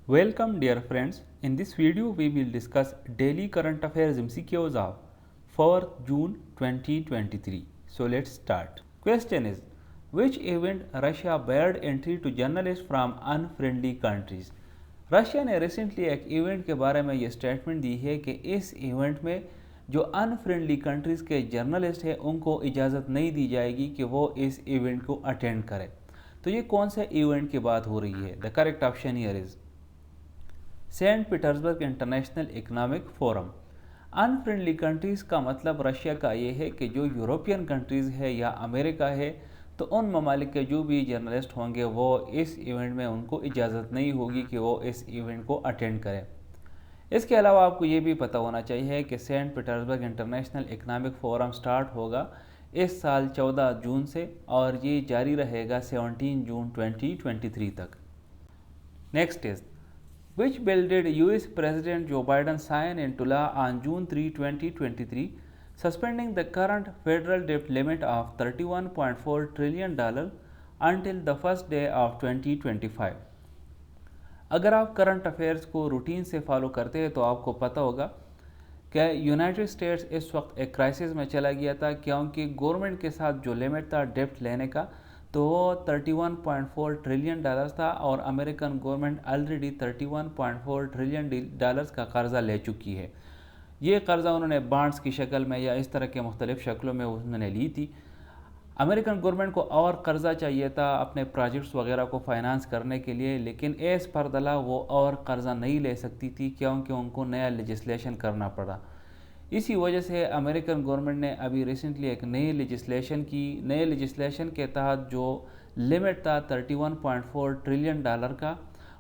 Welcome dear friends. In this video we will discuss daily current affairs MCQs of 4th June 2023. So let's start. Question is, which event Russia barred entry to journalists from unfriendly countries? Russia ने recently एक event के बारे में ये statement दी है कि इस event में जो अनफ्रेंडली कंट्रीज़ के जर्नलिस्ट हैं उनको इजाज़त नहीं दी जाएगी कि वो इस इवेंट को अटेंड करें। तो ये कौन से इवेंट की बात हो रही है? The correct option here is Saint Petersburg International Economic Forum. Unfriendly countries का मतलब रशिया का ये है कि जो यूरोपियन कंट्रीज़ है या अमेरिका है, तो उन ममालिक के जो भी जर्नलिस्ट होंगे वो इस इवेंट में उनको इजाज़त नहीं होगी कि वो इस इवेंट को अटेंड करें। इसके अलावा आपको ये भी पता होना चाहिए कि Saint Petersburg International Economic Forum start होगा इस साल 14 जून से और ये जारी रहेगा 17 जून 2023 तक। Next is, which bill did US President Joe Biden sign into law on June 3, 2023, suspending the current federal debt limit of $31.4 trillion until the first day of 2025? अगर आप करंट अफेयर्स को रूटीन से फॉलो करते हैं तो आपको पता होगा कि यूनाइटेड स्टेट्स इस वक्त एक क्राइसिस में चला गया था, क्योंकि गवर्नमेंट के साथ जो लिमिट था डेप्ट लेने का तो वो 31.4 ट्रिलियन डॉलर्स था और American government already 31.4 trillion dollars का कर्ज़ा ले चुकी है। ये कर्ज़ा उन्होंने बॉन्ड्स की शक्ल में या इस तरह के मुख्तलिफ़ शक्लों में उन्होंने ली थी। अमेरिकन गवर्नमेंट को और कर्ज़ा चाहिए था अपने प्रोजेक्ट्स वगैरह को फाइनेंस करने के लिए, लेकिन एज़ पर द लॉ वो और कर्ज़ा नहीं ले सकती थी क्योंकि उनको नया लेजिस्लेशन करना पड़ा। इसी वजह से अमेरिकन गवर्नमेंट ने अभी रिसेंटली एक नई लेजिस्लेशन की। नए लेजिस्लेशन के तहत जो लिमिट था 31.4 ट्रिलियन डॉलर का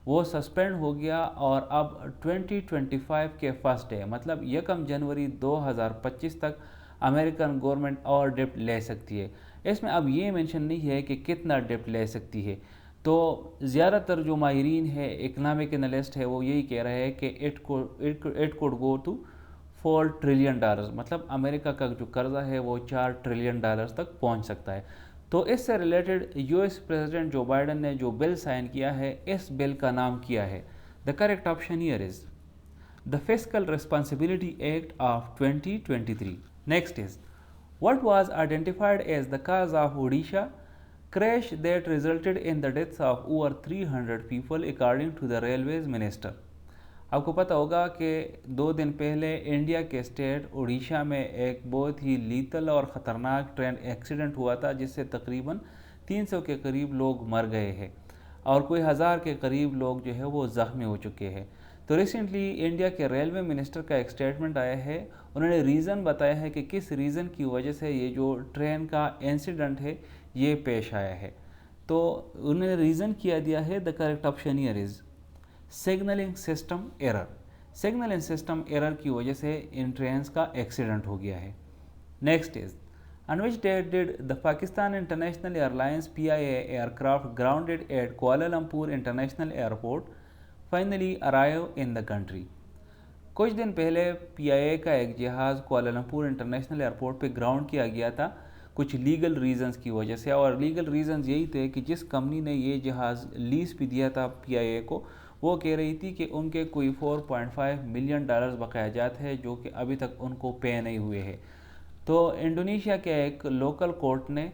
वो सस्पेंड हो गया और अब 2025 के फर्स्ट डे मतलब 1 जनवरी 2025 तक अमेरिकन गवर्नमेंट और डेप्ट ले सकती है। इसमें अब ये मेंशन नहीं है कि कितना डेप्ट ले सकती है। तो ज़्यादातर जो माहिरीन है, इकनॉमिक एनालिस्ट है, वो यही कह रहे हैं कि it could go to 4 trillion dollars, मतलब अमेरिका का जो कर्ज़ा है वो 4 ट्रिलियन डॉलर्स तक पहुंच सकता है। तो इससे रिलेटेड यूएस प्रेसिडेंट जो बाइडन ने जो बिल साइन किया है, इस बिल का नाम किया है, the correct option here is the fiscal responsibility act of 2023। Next is, what was identified as the cause of Odisha crash that resulted in the deaths of over 300 people according to the railways minister? आपको पता होगा कि 2 दिन पहले India के state Orissa में एक बहुत ही लीथल और ख़तरनाक ट्रेन एक्सीडेंट हुआ था जिससे तकरीबन 300 के करीब लोग मर गए हैं और कोई 1000 के करीब लोग जो है वो ज़ख्मी हो चुके हैं। तो रिसेंटली इंडिया के रेलवे मिनिस्टर का एक स्टेटमेंट आया है। उन्होंने रीज़न बताया है कि किस रीज़न की वजह से ये जो ट्रेन का इंसिडेंट है ये पेश आया है। तो उन्होंने रीज़न किया दिया है, the correct option here is signalling system error. Signalling system error की वजह से इन ट्रेन्स का एक्सीडेंट हो गया है। Next is, on which date did the Pakistan International Airlines PIA aircraft grounded at Kuala Lumpur International Airport finally arrive in the country? कुछ दिन पहले PIA का एक जहाज़ कुआलालंपुर इंटरनेशनल एयरपोर्ट पे ग्राउंड किया गया था कुछ लीगल रीज़न्स की वजह से, और लीगल रीज़न्स यही थे कि जिस कंपनी ने ये जहाज़ लीज़ पे दिया था PIA को, वो कह रही थी कि उनके कोई 4.5 मिलियन डॉलर्स बकायाजात है जो कि अभी तक उनको पे नहीं हुए हैं। तो इंडोनेशिया के एक लोकल कोर्ट ने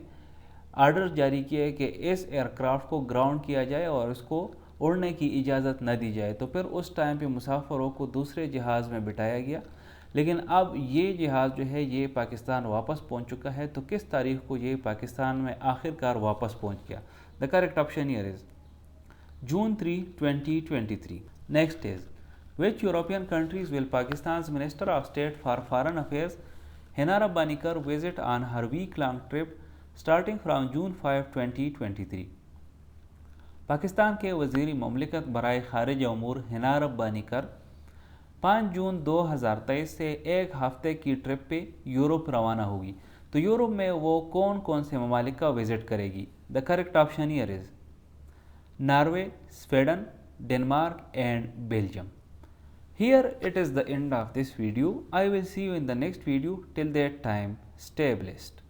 आर्डर जारी किए कि इस एयरक्राफ्ट को ग्राउंड किया जाए और उसको उड़ने की इजाज़त न दी जाए। तो फिर उस टाइम पे मुसाफिरों को दूसरे जहाज़ में बिठाया गया, लेकिन अब ये जहाज़ जो है ये पाकिस्तान वापस पहुंच चुका है। तो किस तारीख को ये पाकिस्तान में आखिरकार वापस पहुंच गया? The correct option here is June 3, 2023। Next is, which European countries will Pakistan's Minister of State for Foreign Affairs Hina Rabbani visit on her week-long trip starting from June 5, 2023? Pakistan के वज़ीर ममलिकत बराए ख़ारिज अमूर हिना रब्बानी 5 जून 2023 से एक हफ़्ते की ट्रिप पे यूरोप रवाना होगी। तो यूरोप में वो कौन कौन से ममालिक का विज़िट करेगी? The correct option here is Norway, Sweden, Denmark and Belgium. Here it is the end of this video. I will see you in the next video. Till that time, stay blessed.